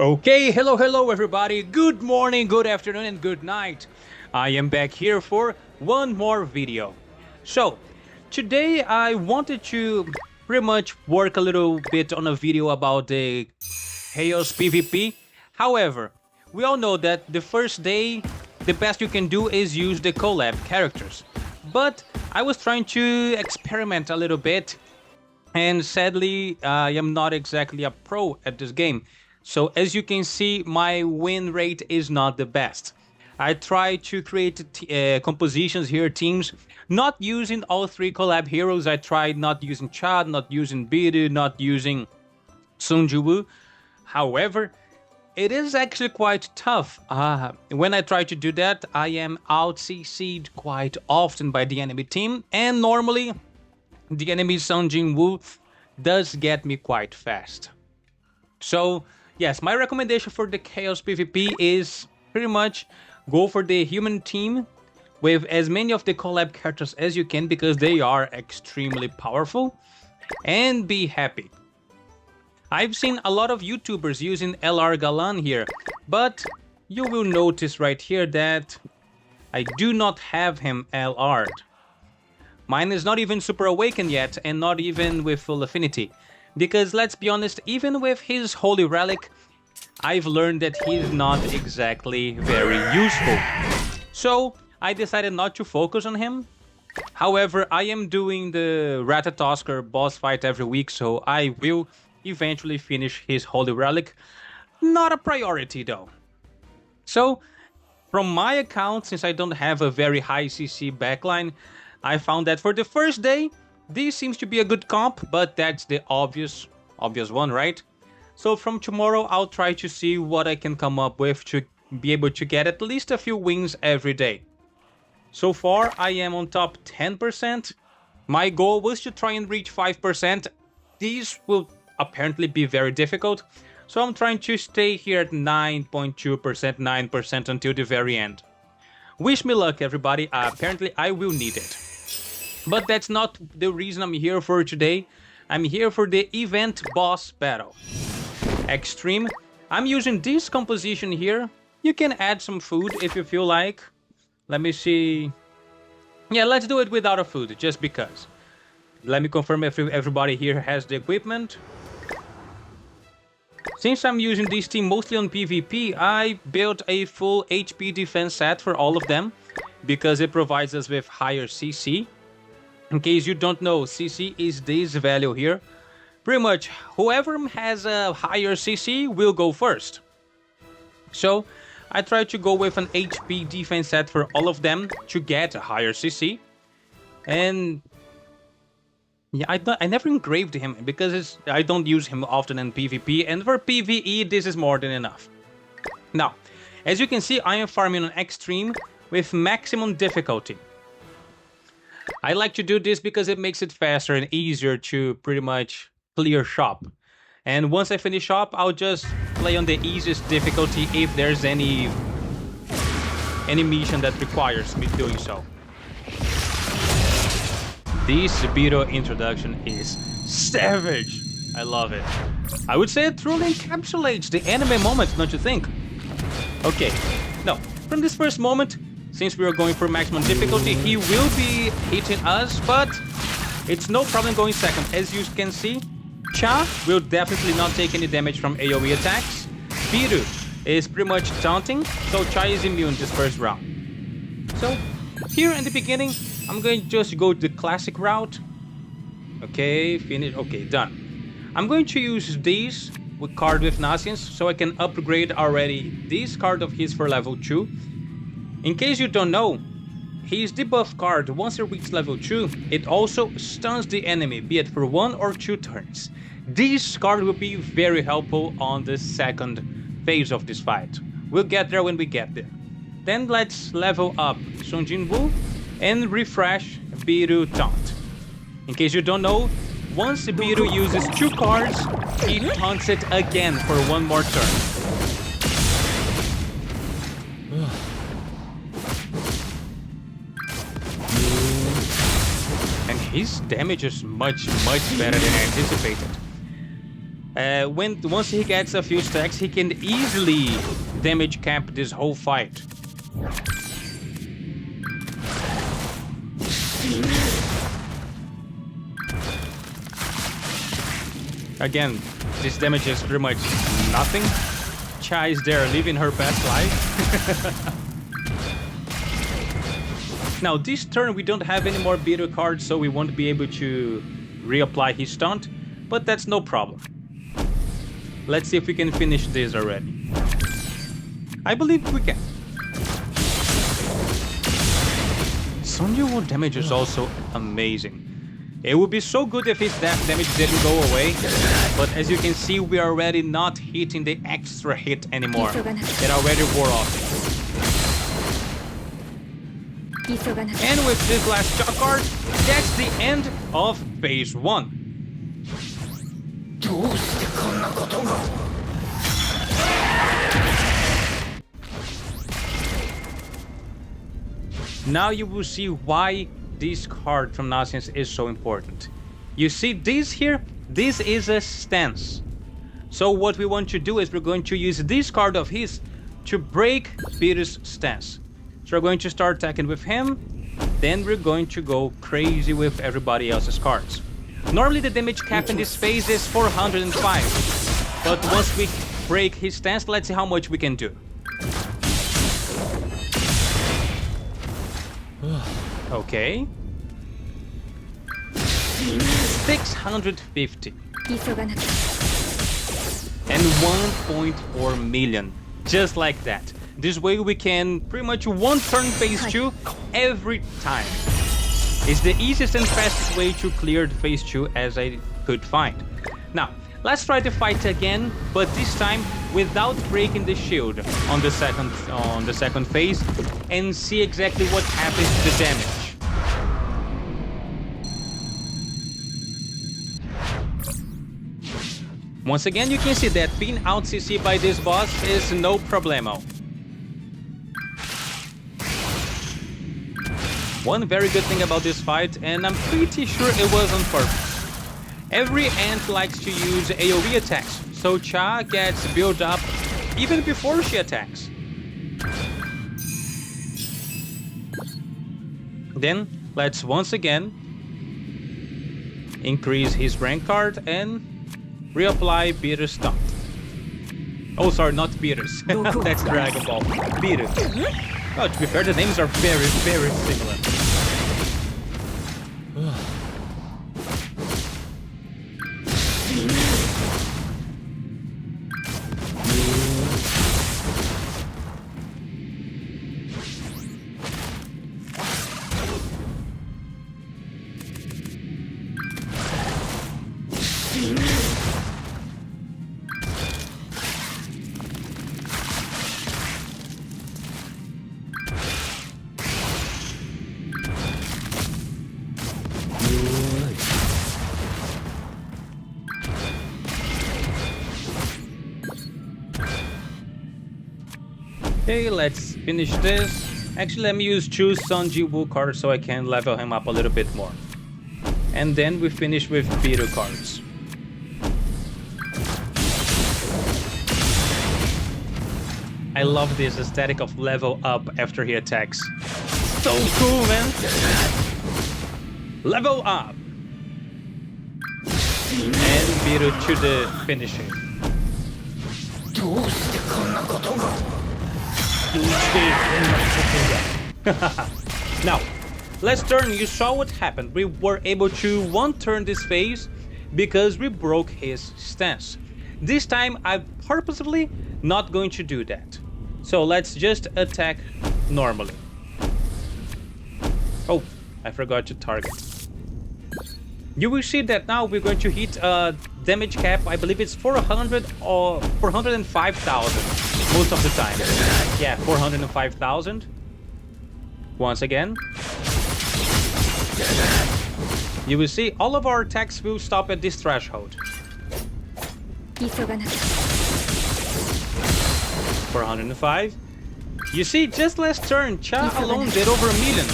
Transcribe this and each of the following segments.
Okay, hello everybody. Good morning, good afternoon, and good night. I am back here for one more video. So, today I wanted to pretty much work a little bit on a video about the Chaos PvP. However, we all know that the first day, the best you can do is use the collab characters. But I was trying to experiment a little bit, and sadly, I am not exactly a pro at this game. So as you can see, my win rate is not the best. I try to create compositions here, teams, not using all three collab heroes. I tried not using Chad, not using Bidu, not using Sun Jiwoo. However, it is actually quite tough. When I try to do that, I am out CC'd quite often by the enemy team, and normally the enemy Sun Jiwoo does get me quite fast. So yes, my recommendation for the Chaos PvP is pretty much go for the human team with as many of the collab characters as you can, because they are extremely powerful, and be happy. I've seen a lot of YouTubers using LR Galan here, but you will notice right here that I do not have him LR'd. Mine is not even super awakened yet, and not even with full affinity. Because let's be honest, even with his holy relic, I've learned that he's not exactly very useful. So I decided not to focus on him. However, I am doing the Ratatosker boss fight every week, so I will eventually finish his holy relic. Not a priority though. So from my account, since I don't have a very high CC backline, I found that for the first day, this seems to be a good comp, but that's the obvious one, right? So from tomorrow, I'll try to see what I can come up with to be able to get at least a few wins every day. So far, I am on top 10%. My goal was to try and reach 5%. These will apparently be very difficult, so I'm trying to stay here at 9.2%, 9% until the very end. Wish me luck, everybody. Apparently, I will need it. But that's not the reason I'm here for today. I'm here for the event boss battle. Extreme. I'm using this composition here. You can add some food if you feel like. Let me see. Yeah, let's do it without a food, just because. Let me confirm if everybody here has the equipment. Since I'm using this team mostly on PvP, I built a full HP defense set for all of them, because it provides us with higher CC. In case you don't know, CC is this value here. Pretty much, whoever has a higher CC will go first. So, I tried to go with an HP defense set for all of them to get a higher CC. And yeah, I never engraved him because I don't use him often in PvP, and for PvE this is more than enough. Now, as you can see, I am farming on Extreme with maximum difficulty. I like to do this because it makes it faster and easier to pretty much clear shop. And once I finish shop, I'll just play on the easiest difficulty if there's any mission that requires me doing so. This Biro introduction is savage. I love it. I would say it truly encapsulates the anime moment, don't you think? Okay, now, from this first moment, since we are going for maximum difficulty, he will be hitting us, but it's no problem going second. As you can see, Cha will definitely not take any damage from AoE attacks. Biru is pretty much taunting, so Cha is immune this first round. So, here in the beginning, I'm going to just go the classic route. Okay, finish. Okay, done. I'm going to use these with card with Nasians, so I can upgrade already this card of his for level 2. In case you don't know, his debuff card, once it reaches level 2, it also stuns the enemy, be it for 1 or 2 turns. This card will be very helpful on the second phase of this fight. We'll get there when we get there. Then let's level up Sun Jiwoo and refresh Biru Taunt. In case you don't know, once Biru uses 2 cards, he taunts it again for 1 more turn. And his damage is much better than anticipated. Once he gets a few stacks, he can easily damage cap this whole fight. Again, this damage is pretty much nothing. Cha is there living her best life. Now, this turn we don't have any more beater cards, so we won't be able to reapply his stunt, but that's no problem. Let's see if we can finish this already. I believe we can. Sundew damage is also amazing. It would be so good if his death damage didn't go away, but as you can see, we are already not hitting the extra hit anymore. It already wore off. And with this last Cha card, that's the end of phase 1. Now you will see why this card from Nonsense is so important. You see this here? This is a stance. So what we want to do is we're going to use this card of his to break Peter's stance. So we're going to start attacking with him, then we're going to go crazy with everybody else's cards. Normally the damage cap in this phase is 405, but once we break his stance, let's see how much we can do. Okay. 650. And 1.4 million. Just like that. This way we can pretty much one turn phase 2 every time. It's the easiest and fastest way to clear the phase 2 as I could find. Now, let's try to fight again, but this time without breaking the shield on the second phase and see exactly what happens to the damage. Once again, you can see that being out CC by this boss is no problemo. One very good thing about this fight, and I'm pretty sure it was on purpose. Every ant likes to use AoE attacks, so Cha gets built up even before she attacks. Then, let's once again increase his rank card and reapply Beater's stunt. Oh, sorry, not Beater's. That's Dragon Ball. Beater. Oh, to be fair, the names are very, very similar. Okay, let's finish this. Actually, let me use 2 Sanji Wu cards so I can level him up a little bit more. And then we finish with Beater cards. I love this aesthetic of level up after he attacks. So cool, man! Level up! And Beater to the finishing. Now, last turn you saw what happened. We were able to one turn this phase because we broke his stance. This time I'm purposefully not going to do that. So let's just attack normally. Oh, I forgot to target. You will see that now we're going to hit a damage cap. I believe it's 400 or 405,000 most of the time. Yeah, 405,000. Once again. You will see all of our attacks will stop at this threshold. 405. You see, just last turn, Cha alone did over 1 million.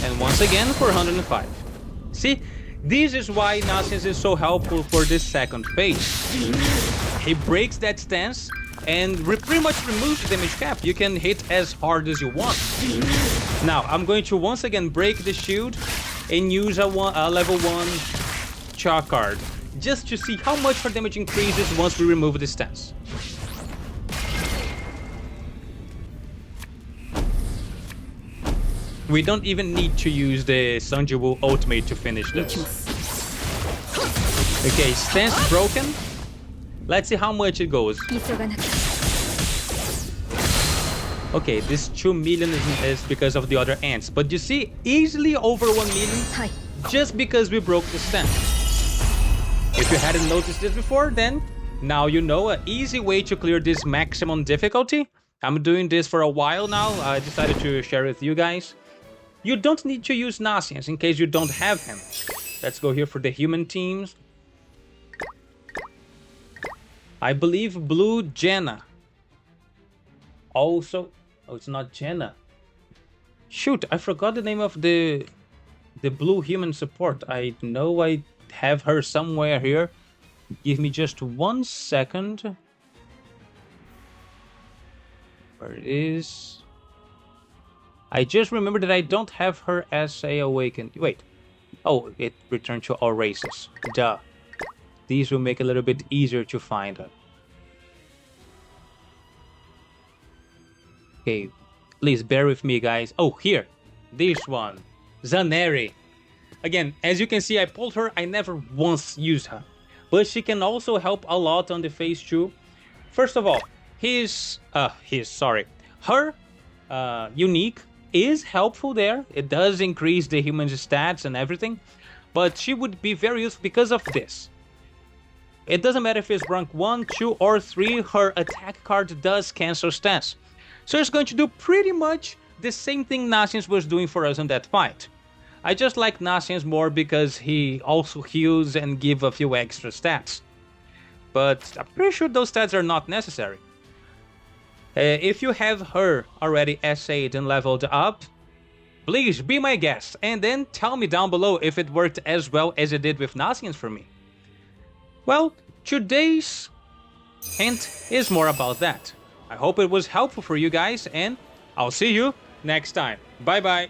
And once again, 405. See, This is why Nonsense is so helpful for this second phase. He breaks that stance and pretty much removes the damage cap. You can hit as hard as you want. Now, I'm going to once again break the shield and use a level 1 chalk card, just to see how much her damage increases once we remove the stance. We don't even need to use the Sanjiwoo ultimate to finish this. Okay, stance broken. Let's see how much it goes. Okay, this 2 million is because of the other ants, but you see, easily over 1 million just because we broke the stance. If you hadn't noticed this before, then now you know an easy way to clear this maximum difficulty. I'm doing this for a while now. I decided to share with you guys. You don't need to use Nasians in case you don't have him. Let's go here for the human teams. I believe Blue Jenna. Also, oh, it's not Jenna. Shoot, I forgot the name of the blue human support. I know I have her somewhere here. Give me just 1 second. Where it is? I just remembered that I don't have her as a awakened. Wait. Oh, it returned to all races. Duh. These will make it a little bit easier to find her. Okay, please bear with me, guys. Oh, here. This one. Zaneri. Again, as you can see, I pulled her. I never once used her. But she can also help a lot on the phase 2. First of all, her unique is helpful there. It does increase the human's stats and everything. But she would be very useful because of this. It doesn't matter if it's rank 1, 2, or 3, her attack card does cancel stance. So it's going to do pretty much the same thing Nasians was doing for us in that fight. I just like Nasians more because he also heals and gives a few extra stats. But I'm pretty sure those stats are not necessary. If you have her already SA'd and leveled up, please be my guest and then tell me down below if it worked as well as it did with Nasians for me. Well, today's hint is more about that. I hope it was helpful for you guys, and I'll see you next time. Bye bye.